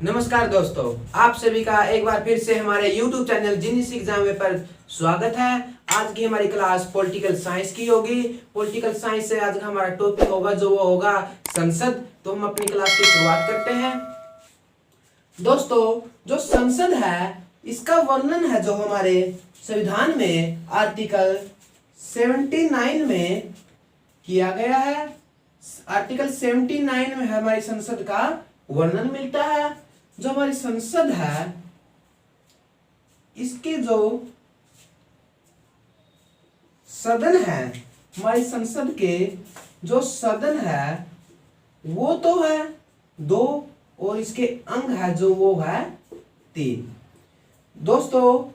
नमस्कार दोस्तों, आप सभी का एक बार फिर से हमारे YouTube चैनल जीनियस एग्जाम पर स्वागत है। आज की हमारी क्लास पॉलिटिकल साइंस की होगी। पॉलिटिकल साइंस से आज का हमारा टॉपिक होगा जो वो होगा संसद। तो हम अपनी क्लास की शुरुआत करते हैं। दोस्तों, जो संसद है इसका वर्णन है जो हमारे संविधान में आर्टिकल 79 में किया गया है। आर्टिकल 79 में हमारी संसद का वर्णन मिलता है। जो हमारी संसद है इसके जो सदन है, हमारी संसद के जो सदन है वो तो है 2 और इसके अंग है जो वो है 3। दोस्तों,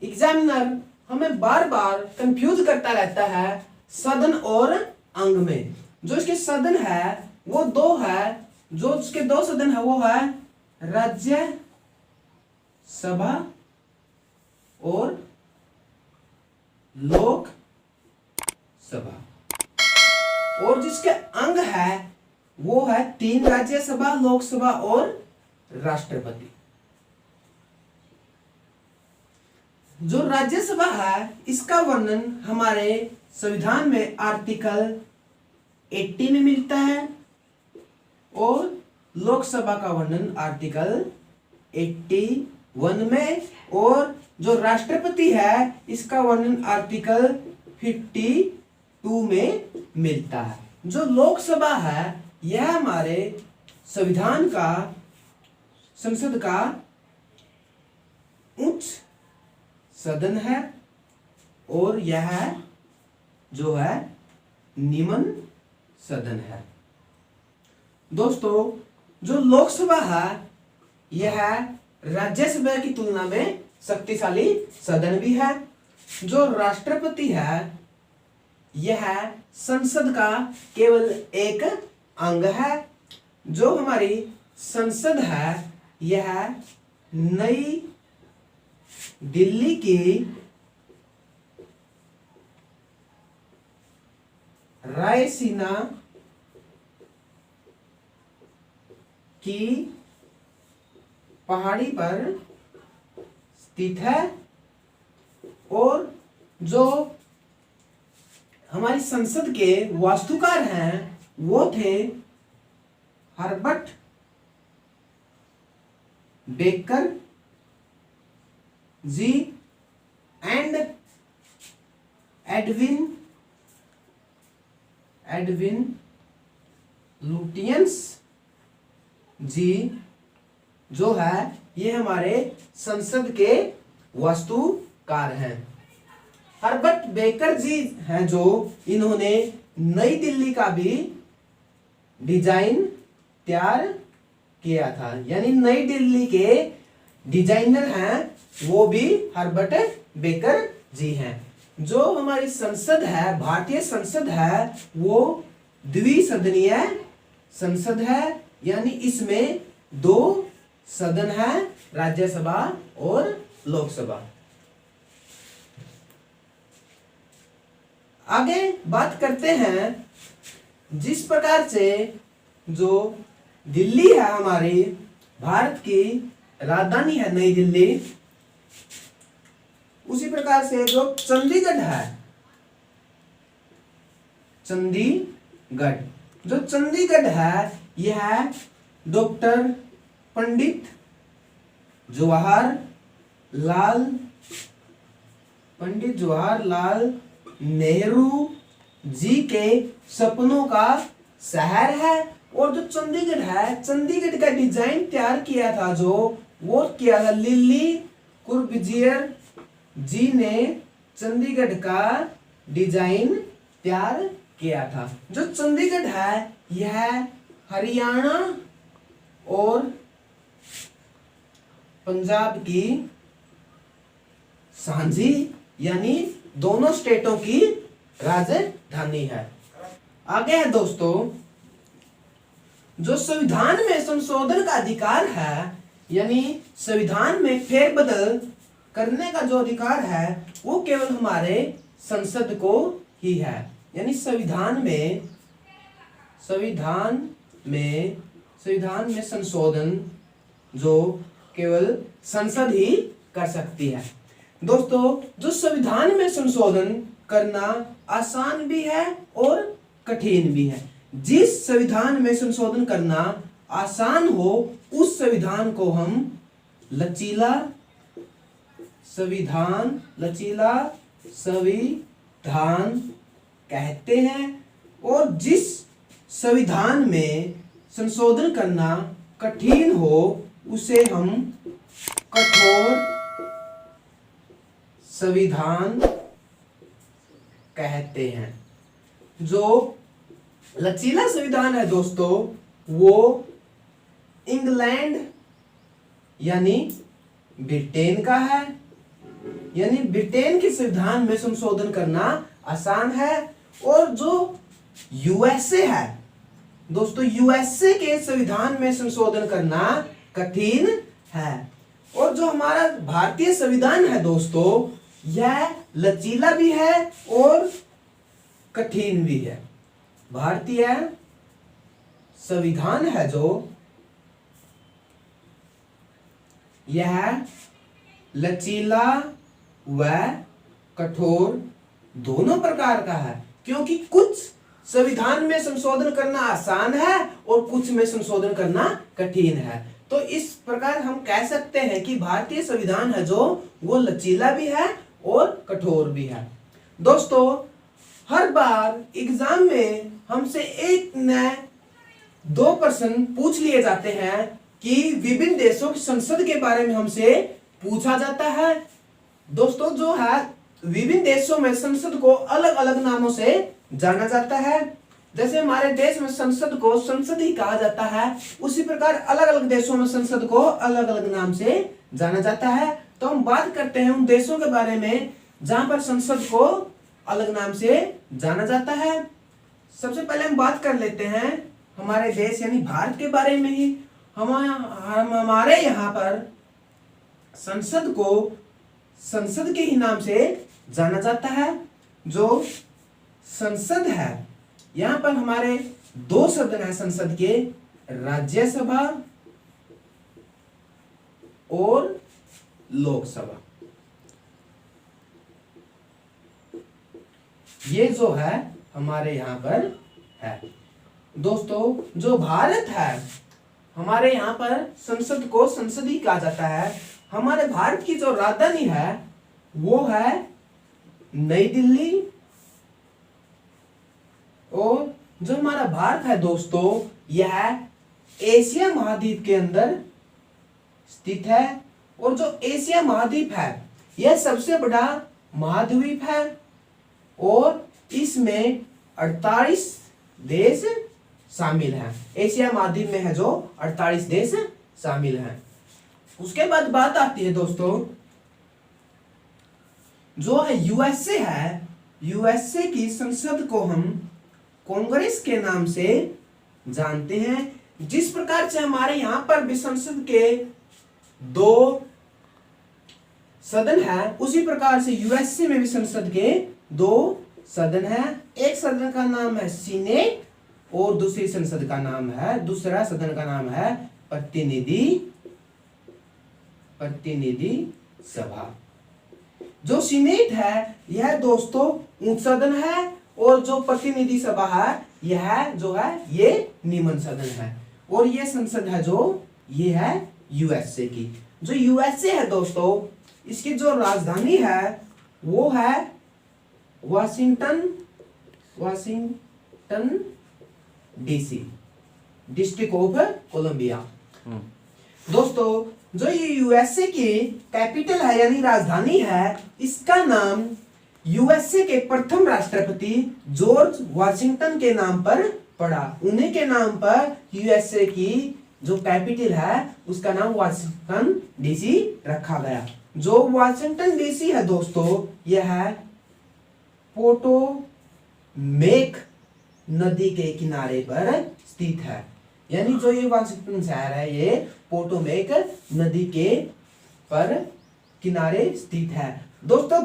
एग्जामिनर हमें बार बार कंफ्यूज करता रहता है सदन और अंग में। जो इसके सदन है वो 2 है, जो इसके 2 सदन है वो है राज्य सभा और लोक सभा, और जिसके अंग है वो है 3 राज्यसभा, लोकसभा और राष्ट्रपति। जो राज्यसभा है इसका वर्णन हमारे संविधान में आर्टिकल 80 में मिलता है और लोकसभा का वर्णन आर्टिकल 81 में, और जो राष्ट्रपति है इसका वर्णन आर्टिकल 52 में मिलता है। जो लोकसभा है यह हमारे संविधान का, संसद का उच्च सदन है और यह जो है निम्न सदन है। दोस्तों, जो लोकसभा है यह राज्यसभा की तुलना में शक्तिशाली सदन भी है। जो राष्ट्रपति है यह संसद का केवल एक अंग है। जो हमारी संसद है यह नई दिल्ली की रायसीना की पहाड़ी पर स्थित है, और जो हमारी संसद के वास्तुकार हैं वो थे Herbert Baker ji and Edwin Lutyens ji, जो है ये हमारे संसद के वास्तुकार हैं। हर्बर्ट बेकर जी हैं जो इन्होंने नई दिल्ली का भी डिजाइन तैयार किया था, यानी नई दिल्ली के डिजाइनर हैं वो भी हर्बर्ट बेकर जी हैं। जो हमारी संसद है, भारतीय संसद है, वो द्विसदनीय संसद है, यानी इसमें 2 सदन है, राज्यसभा और लोकसभा। आगे बात करते हैं जिस प्रकार से जो दिल्ली है हमारी भारत की राजधानी है नई दिल्ली, उसी प्रकार से जो चंडीगढ़ है, जो चंडीगढ़ है यह डॉक्टर पंडित जवाहरलाल नेहरू जी के सपनों का शहर है। और जो चंडीगढ़ है, चंडीगढ़ का डिजाइन तैयार किया था जो वो किया था लिली कुर्बुजियर जी ने चंडीगढ़ का डिजाइन तैयार किया था। जो चंडीगढ़ है यह हरियाणा और पंजाब की सांझी, यानी दोनों स्टेटों की राजधानी है। आगे है दोस्तों, जो संविधान में संशोधन का अधिकार है, यानी संविधान में फेरबदल करने का जो अधिकार है वो केवल हमारे संसद को ही है। यानी संविधान में संशोधन जो केवल संसद ही कर सकती है। दोस्तों, जो संविधान में संशोधन करना आसान भी है और कठिन भी है। जिस संविधान में संशोधन करना आसान हो उस संविधान को हम लचीला संविधान कहते हैं, और जिस संविधान में संशोधन करना कठिन हो उसे हम कठोर संविधान कहते हैं। जो लचीला संविधान है दोस्तों, वो इंग्लैंड यानी ब्रिटेन का है। यानी ब्रिटेन के संविधान में संशोधन करना आसान है, और जो यूएसए है दोस्तों, यूएसए के संविधान में संशोधन करना कठिन है। और जो हमारा भारतीय संविधान है दोस्तों, यह लचीला भी है और कठिन भी है। भारतीय संविधान है जो, यह लचीला व कठोर दोनों प्रकार का है, क्योंकि कुछ संविधान में संशोधन करना आसान है और कुछ में संशोधन करना कठिन है। तो इस प्रकार हम कह सकते हैं कि भारतीय संविधान है जो, वो लचीला भी है और कठोर भी है। दोस्तों, हर बार एग्जाम में हमसे एक न दो प्रश्न पूछ लिए जाते हैं कि विभिन्न देशों की संसद के बारे में हमसे पूछा जाता है। दोस्तों, जो है विभिन्न देशों में संसद को अलग अलग नामों से जाना जाता है। जैसे हमारे देश में संसद को संसद ही कहा जाता है, उसी प्रकार अलग अलग देशों में संसद को अलग अलग नाम से जाना जाता है। तो हम बात करते हैं उन देशों के बारे में जहां पर संसद को अलग नाम से जाना जाता है। सबसे पहले हम बात कर लेते हैं हमारे देश यानी भारत के बारे में ही। हमारे यहाँ पर संसद को संसद के ही नाम से जाना जाता है। जो संसद है, यहाँ पर हमारे दो सदन है संसद के, राज्यसभा और लोकसभा। ये जो है हमारे यहाँ पर है। दोस्तों, जो भारत है, हमारे यहाँ पर संसद को संसद ही कहा जाता है। हमारे भारत की जो राजधानी है वो है नई दिल्ली, और जो हमारा भारत है दोस्तों, यह एशिया महाद्वीप के अंदर स्थित है। और जो एशिया महाद्वीप है, यह सबसे बड़ा महाद्वीप है, और इसमें 48 देश शामिल हैं। एशिया महाद्वीप में है जो 48 देश शामिल हैं। उसके बाद बात आती है दोस्तों, जो है यूएसए है, यूएसए की संसद को हम कांग्रेस के नाम से जानते हैं। जिस प्रकार से हमारे यहां पर भी संसद के दो सदन है, उसी प्रकार से यूएसए में भी संसद के दो सदन है। एक सदन का नाम है सीनेट और दूसरी संसद का नाम है, दूसरा सदन का नाम है प्रतिनिधि सभा। जो सीनेट है यह दोस्तों उच्च सदन है, और जो प्रतिनिधि सभा है यह जो है ये निम्न सदन है। और ये संसद है जो ये है यूएसए की। जो यूएसए है दोस्तों, इसकी जो राजधानी है वो है Washington DC, district of Columbia. दोस्तों, जो ये यूएसए की कैपिटल है यानी राजधानी है, इसका नाम यूएसए के प्रथम राष्ट्रपति जॉर्ज वाशिंगटन के नाम पर पड़ा। उन्हीं के नाम पर यूएसए की जो कैपिटल है उसका नाम वाशिंगटन डीसी रखा गया। जो वाशिंगटन डीसी है दोस्तों, यह है पोटोमेक नदी के किनारे पर स्थित है। यानी जो ये वाशिंगटन शहर है ये पोटोमेक नदी के पर किनारे स्थित है। दोस्तों,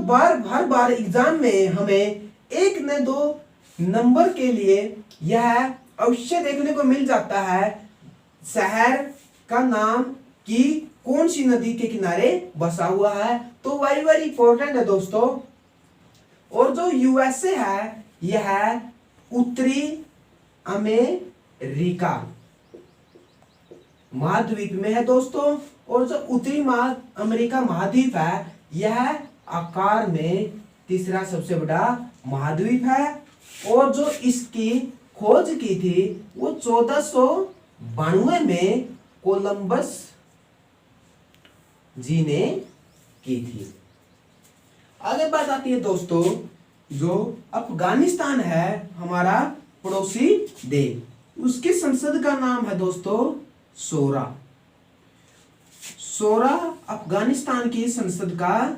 हर बार एग्जाम में हमें एक न दो नंबर के लिए यह अवश्य देखने को मिल जाता है, शहर का नाम कि कौन सी नदी के किनारे बसा हुआ है, तो वेरी वेरी इंपॉर्टेंट है दोस्तों। और जो यूएसए है यह है उत्तरी अमेरिका महाद्वीप में है दोस्तों। और जो उत्तरी अमेरिका महाद्वीप है यह आकार में तीसरा सबसे बड़ा महाद्वीप है। और जो इसकी खोज की थी वो 1492 में कोलंबस जी ने की थी। आगे बात आती है दोस्तों, जो अफगानिस्तान है हमारा पड़ोसी देश, उसकी संसद का नाम है दोस्तों शोरा। शोरा अफगानिस्तान की संसद का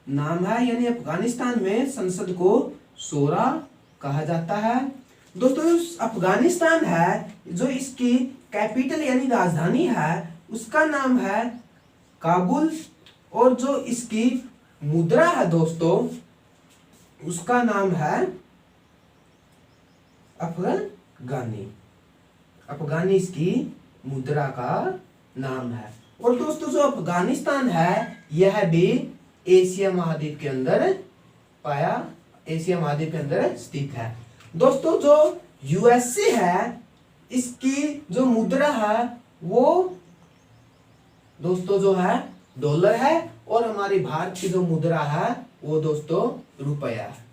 नाम है, यानी अफगानिस्तान में संसद को शोरा कहा जाता है। दोस्तों अफगानिस्तान है जो इसकी कैपिटल यानी राजधानी है उसका नाम है काबुल। और जो इसकी मुद्रा है दोस्तों उसका नाम है अफगानी। अफगानी इसकी मुद्रा का नाम है। और दोस्तों जो अफगानिस्तान है यह भी एशिया महाद्वीप के अंदर एशिया महाद्वीप के अंदर स्थित है। दोस्तों जो यूएसए है इसकी जो मुद्रा है वो दोस्तों जो है डॉलर है। और हमारी भारत की जो मुद्रा है वो दोस्तों रुपया है।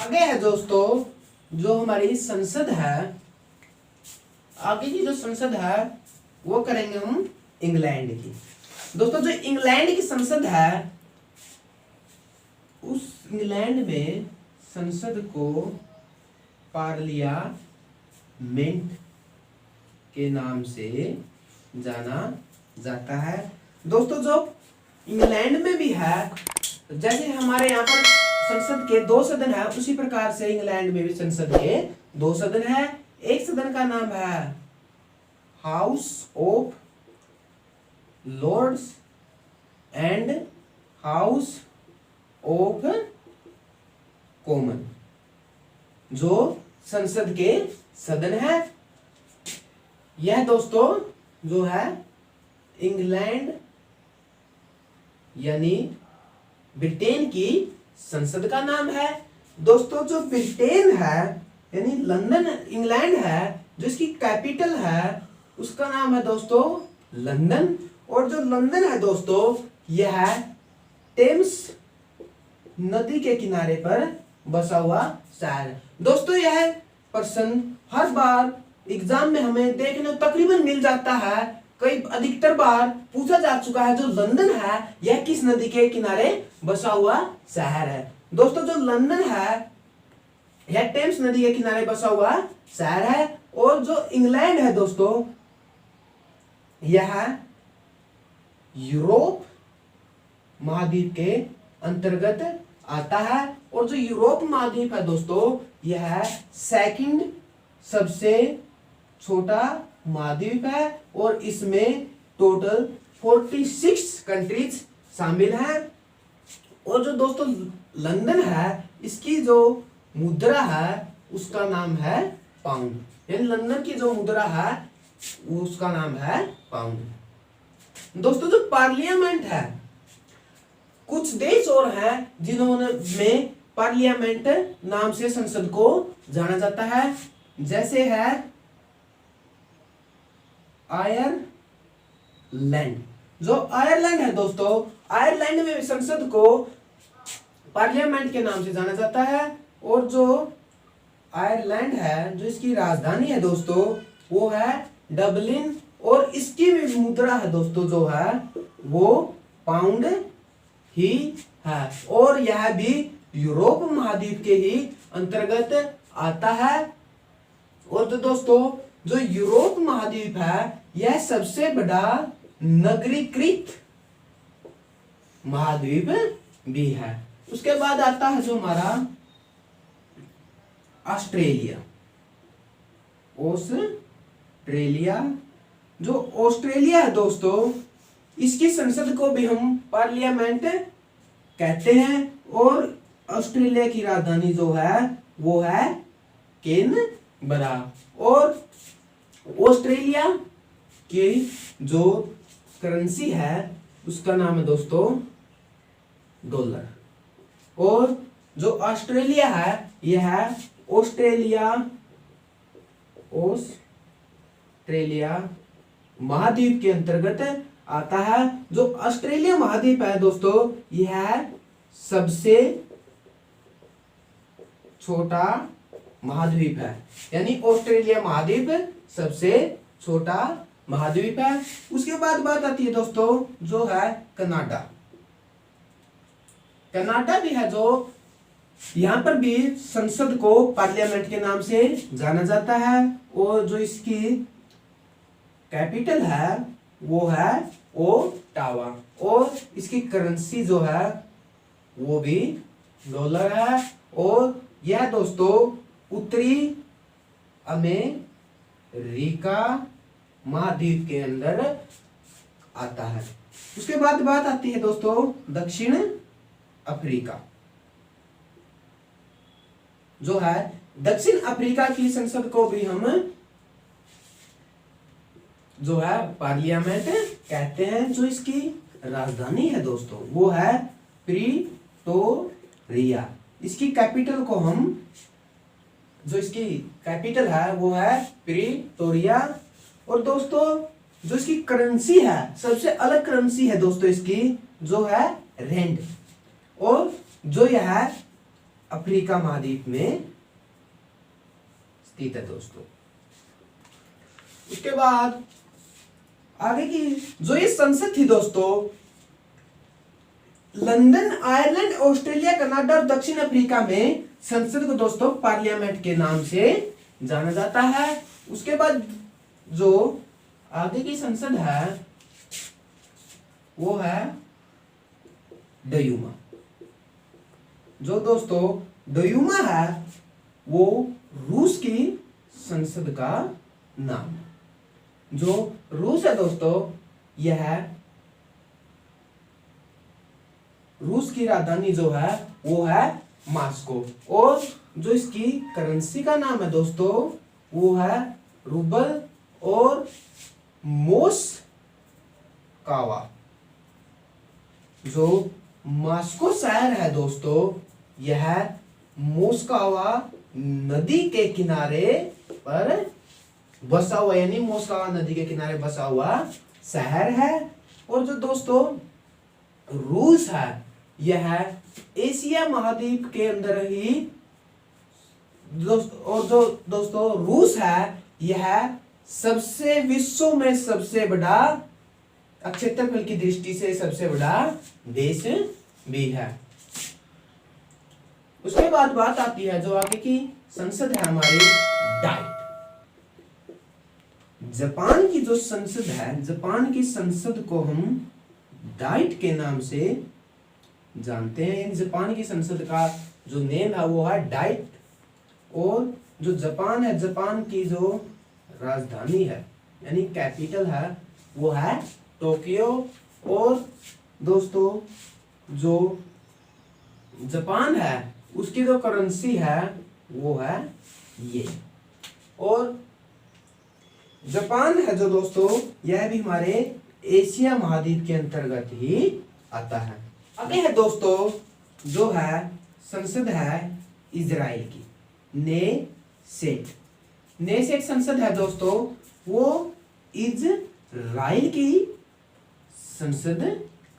आगे है दोस्तों जो हमारी संसद है, आगे की जो संसद है वो करेंगे हम इंग्लैंड की। दोस्तों जो इंग्लैंड की संसद है उस इंग्लैंड में संसद को पार्लियामेंट के नाम से जाना जाता है। दोस्तों जो इंग्लैंड में भी है, जैसे हमारे यहाँ पर संसद के 2 सदन है उसी प्रकार से इंग्लैंड में भी संसद के 2 सदन है। एक सदन का नाम है house of lords and house of common, जो संसद के सदन है। यह दोस्तों जो है इंग्लैंड यानी ब्रिटेन की संसद का नाम है। दोस्तों जो ब्रिटेन है यानी लंदन, इंग्लैंड है जो इसकी कैपिटल है उसका नाम है दोस्तों लंदन। और जो लंदन है दोस्तों यह है टेम्स नदी के किनारे पर बसा हुआ शहर है। दोस्तों यह प्रश्न हर बार एग्जाम में हमें देखने तकरीबन मिल जाता है, कई अधिकतर बार पूछा जा चुका है। जो लंदन है यह किस नदी के किनारे बसा हुआ शहर है। दोस्तों जो लंदन है यह टेम्स नदी के किनारे बसा हुआ शहर है। और जो इंग्लैंड है दोस्तों यह यूरोप महाद्वीप के अंतर्गत आता है। और जो यूरोप महाद्वीप है दोस्तों यह सेकंड सबसे छोटा महाद्वीप है। और इसमें टोटल 46 कंट्रीज शामिल हैं। और जो दोस्तों लंदन है इसकी जो मुद्रा है उसका नाम है पाउंड, यानी लंदन की जो मुद्रा है उसका नाम है पाउंड। दोस्तों जो पार्लियामेंट है, कुछ देश और हैं जिन्होंने में पार्लियामेंट नाम से संसद को जाना जाता है, जैसे है आयरलैंड। जो आयरलैंड है दोस्तों, आयरलैंड में संसद को पार्लियामेंट के नाम से जाना जाता है। और जो आयरलैंड है जो इसकी राजधानी है दोस्तों वो है डबलिन। और इसकी भी मुद्रा है दोस्तों जो है वो पाउंड ही है। और यह भी यूरोप महाद्वीप के ही अंतर्गत आता है। और तो दोस्तों जो यूरोप महाद्वीप है यह सबसे बड़ा नगरीकृत महाद्वीप भी है। उसके बाद आता है जो हमारा ऑस्ट्रेलिया। ऑस्ट्रेलिया, जो ऑस्ट्रेलिया है दोस्तों इसकी संसद को भी हम पार्लियामेंट कहते हैं। और ऑस्ट्रेलिया की राजधानी जो है वो है कैनबरा। और ऑस्ट्रेलिया की जो करेंसी है उसका नाम है दोस्तों डॉलर। और जो ऑस्ट्रेलिया है यह है ऑस्ट्रेलिया महाद्वीप के अंतर्गत आता है। जो ऑस्ट्रेलिया महाद्वीप है दोस्तों यह सबसे छोटा महाद्वीप है, यानी ऑस्ट्रेलिया महाद्वीप सबसे छोटा महाद्वीप है। उसके बाद बात आती है दोस्तों जो है कनाडा। कनाडा भी है जो यहां पर भी संसद को पार्लियामेंट के नाम से जाना जाता है। और जो इसकी कैपिटल है वो है ओटावा। और इसकी करेंसी जो है वो भी डॉलर है। और यह दोस्तों उत्तरी अमेरिका महाद्वीप के अंदर आता है। उसके बाद बात आती है दोस्तों दक्षिण अफ्रीका। जो है दक्षिण अफ्रीका की संसद को भी हम जो है पार्लियामेंट कहते हैं। जो इसकी राजधानी है दोस्तों वो है प्रिटोरिया। इसकी कैपिटल को हम जो इसकी कैपिटल है वो है प्रिटोरिया। और दोस्तों जो इसकी करेंसी है सबसे अलग करेंसी है दोस्तों इसकी जो है रैंड। और जो यह अफ्रीका महाद्वीप में स्थित है दोस्तों। उसके बाद आगे की जो ये संसद थी दोस्तों लंदन, आयरलैंड, ऑस्ट्रेलिया, कनाडा और दक्षिण अफ्रीका में संसद को दोस्तों पार्लियामेंट के नाम से जाना जाता है। उसके बाद जो आगे की संसद है वो है डयूमा। जो दोस्तों डयूमा है वो रूस की संसद का नाम है। जो रूस है दोस्तों यह रूस की राजधानी जो है वो है मॉस्को। और जो इसकी करेंसी का नाम है दोस्तों वो है रूबल और मोस्कावा। जो मॉस्को शहर है दोस्तों यह मोस्कावा नदी के किनारे पर बसा हुआ, यानी मोस्कावा नदी के किनारे बसा हुआ शहर है। और जो दोस्तों रूस है यह एशिया महाद्वीप के अंदर ही और जो दोस्तों रूस है यह सबसे विश्व में सबसे बड़ा क्षेत्रफल की दृष्टि से सबसे बड़ा देश भी है। उसके बाद बात आती है जो आगे की संसद है हमारी डाइट। जापान की जो संसद है, जापान की संसद को हम डाइट के नाम से जानते हैं। जापान की संसद का जो नेम है वो है डाइट। और जो जापान है, जापान की जो राजधानी है यानी कैपिटल है वो है टोक्यो। और दोस्तों जो जापान है उसकी जो करेंसी है वो है ये। और जापान है जो दोस्तों यह भी हमारे एशिया महाद्वीप के अंतर्गत ही आता है। आगे है दोस्तों जो है संसद है इजराइल की नेसेट। नेसेट संसद है दोस्तों वो इजराइल की संसद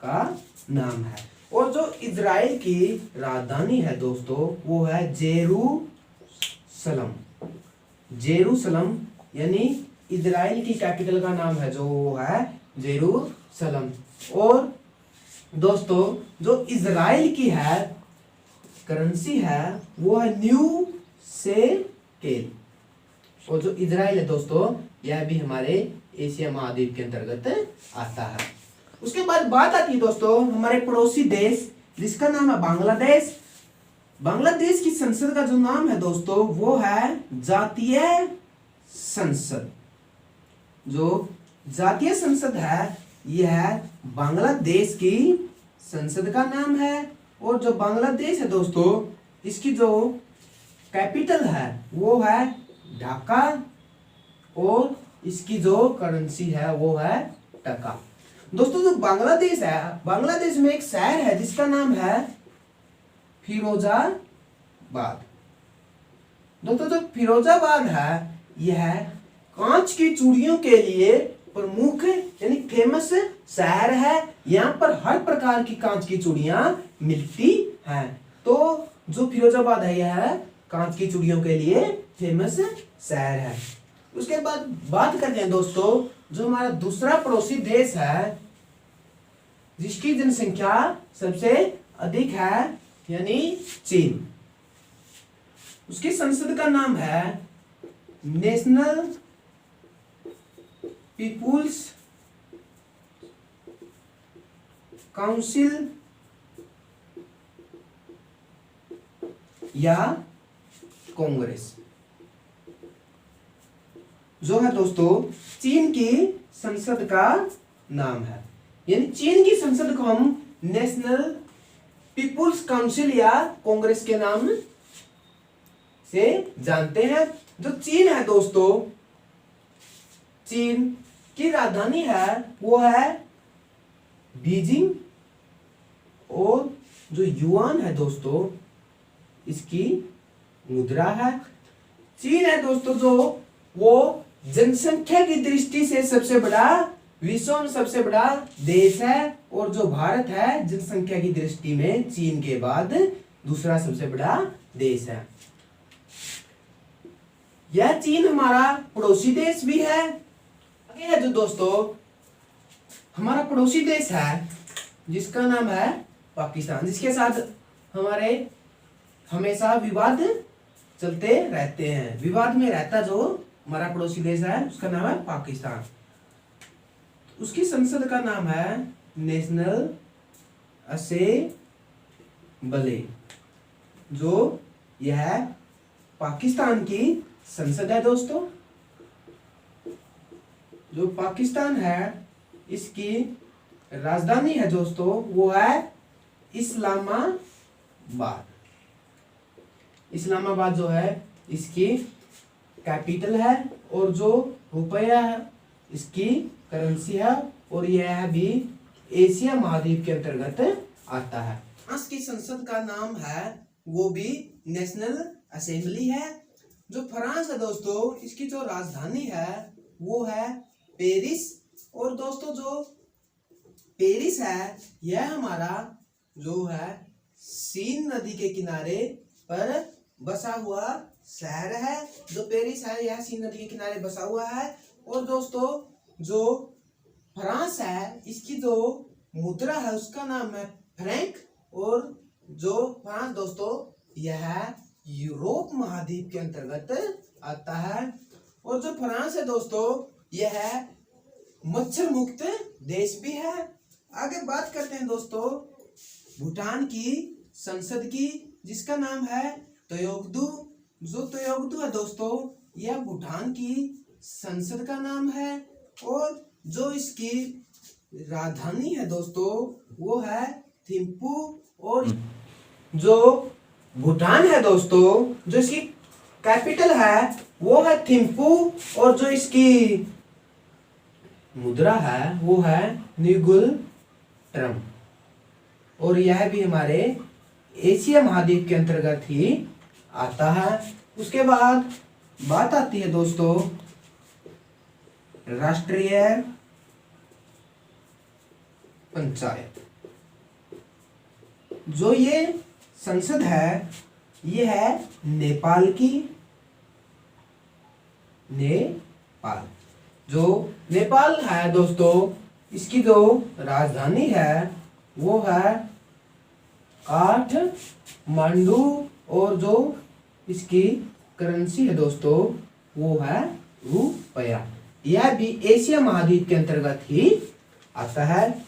का नाम है। और जो इजराइल की राजधानी है दोस्तों वो है जेरूसलम। जेरूसलम यानी इजराइल की कैपिटल का नाम है जो वो है जेरूसलम। और दोस्तों जो इजराइल की है करेंसी है वो है न्यू शेकेल। और जो इजराइल है दोस्तों यह भी हमारे एशिया महाद्वीप के अंतर्गत आता है। उसके बाद बात आती है दोस्तों हमारे पड़ोसी देश जिसका नाम है बांग्लादेश। बांग्लादेश की संसद का जो नाम है दोस्तों वो है जातीय संसद। जो जातीय संसद है यह बांग्लादेश की संसद का नाम है। और जो बांग्लादेश है दोस्तों इसकी जो कैपिटल है वो है ढाका। और इसकी जो करेंसी है वो है टका। दोस्तों जो बांग्लादेश है, बांग्लादेश में एक शहर है जिसका नाम है फिरोजाबाद। दोस्तों जो फिरोजाबाद है यह कांच की चूड़ियों के लिए प्रमुख यानी फेमस शहर है। यहाँ पर हर प्रकार की कांच की चूड़ियां मिलती हैं। तो जो फिरोजाबाद है यह कांच की चूड़ियों के लिए फेमस शहर है। उसके बाद बात करते हैं दोस्तों जो हमारा दूसरा पड़ोसी देश है जिसकी जनसंख्या सबसे अधिक है यानी चीन। उसकी संसद का नाम है नेशनल पीपुल्स काउंसिल या कांग्रेस। जो है दोस्तों चीन की संसद का नाम है, यानी चीन की संसद को हम नेशनल पीपुल्स काउंसिल या कांग्रेस के नाम से जानते हैं। जो चीन है दोस्तों, चीन की राजधानी है वो है बीजिंग, और जो युआन है दोस्तों इसकी मुद्रा है। चीन है दोस्तों जो वो जनसंख्या की दृष्टि से सबसे बड़ा, विश्व में सबसे बड़ा देश है, और जो भारत है जनसंख्या की दृष्टि में चीन के बाद दूसरा सबसे बड़ा देश है। यह चीन हमारा पड़ोसी देश भी है। आगे है जो दोस्तों हमारा पड़ोसी देश है जिसका नाम है पाकिस्तान, जिसके साथ हमारे हमेशा विवाद चलते रहते हैं। विवाद में रहता जो हमारा पड़ोसी देश है उसका नाम है पाकिस्तान। उसकी संसद का नाम है नेशनल असेंबली। जो यह पाकिस्तान की संसद है दोस्तों। जो पाकिस्तान है इसकी राजधानी है दोस्तों वो है इस्लामाबाद। इस्लामाबाद जो है इसकी कैपिटल है, और जो रुपया है इसकी करेंसी है, और यह भी एशिया महाद्वीप के अंतर्गत आता है। फ्रांस की संसद का नाम है वो भी नेशनल असेंबली है। जो फ्रांस है दोस्तों इसकी जो राजधानी है वो है पेरिस, और दोस्तों जो पेरिस है यह हमारा जो है सीन नदी के किनारे पर बसा हुआ शहर है। जो पेरिस है यह सीन नदी के किनारे बसा हुआ है। और दोस्तों जो फ्रांस है इसकी जो मुद्रा है उसका नाम है फ्रैंक, और जो फ्रांस दोस्तों यह यूरोप महाद्वीप के अंतर्गत आता है। और जो फ्रांस है दोस्तों यह मच्छर मुक्त देश भी है। आगे बात करते हैं दोस्तों भूटान की संसद की, जिसका नाम है त्योगदू। जो त्योगदू है दोस्तों यह भूटान की संसद का नाम है, और जो इसकी राजधानी है दोस्तों वो है थिम्पू। और जो भूटान है दोस्तों जो इसकी कैपिटल है वो है थिम्पू, और जो इसकी मुद्रा है वो है निगुल ट्रम, और यह भी हमारे एशिया महाद्वीप के अंतर्गत ही आता है। उसके बाद बात आती है दोस्तों राष्ट्रीय पंचायत। जो ये संसद है ये है नेपाल की। नेपाल जो नेपाल है दोस्तों इसकी जो राजधानी है वो है काठमांडू, और जो इसकी करेंसी है दोस्तों वो है रुपया। यह भी एशिया महाद्वीप के अंतर्गत ही आता है।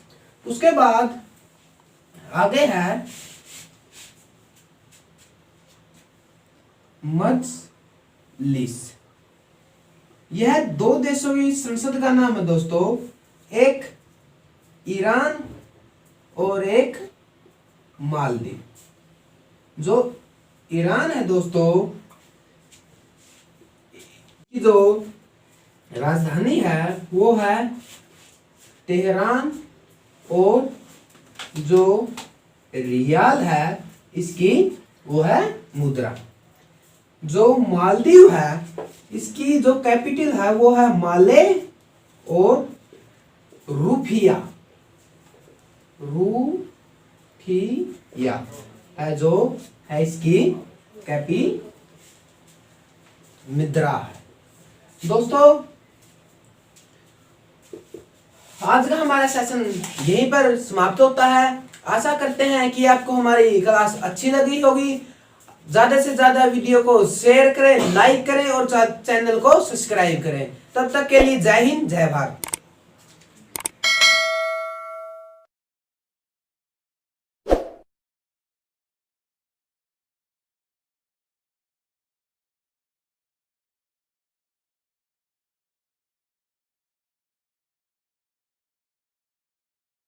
उसके बाद आगे है मजलिस। यह दो देशों की संसद का नाम है दोस्तों, एक ईरान और एक मालदीव। जो ईरान है दोस्तों की जो राजधानी है वो है तेहरान, और जो रियाल है इसकी वो है मुद्रा। जो मालदीव है इसकी जो कैपिटल है वो है माले, और रूफिया है जो है इसकी मुद्रा है। दोस्तों आज का हमारा सेशन यहीं पर समाप्त होता है। आशा करते हैं कि आपको हमारी क्लास अच्छी लगी होगी। ज्यादा से ज्यादा वीडियो को शेयर करें, लाइक करें और चैनल को सब्सक्राइब करें। तब तक के लिए जय हिंद, जय भारत।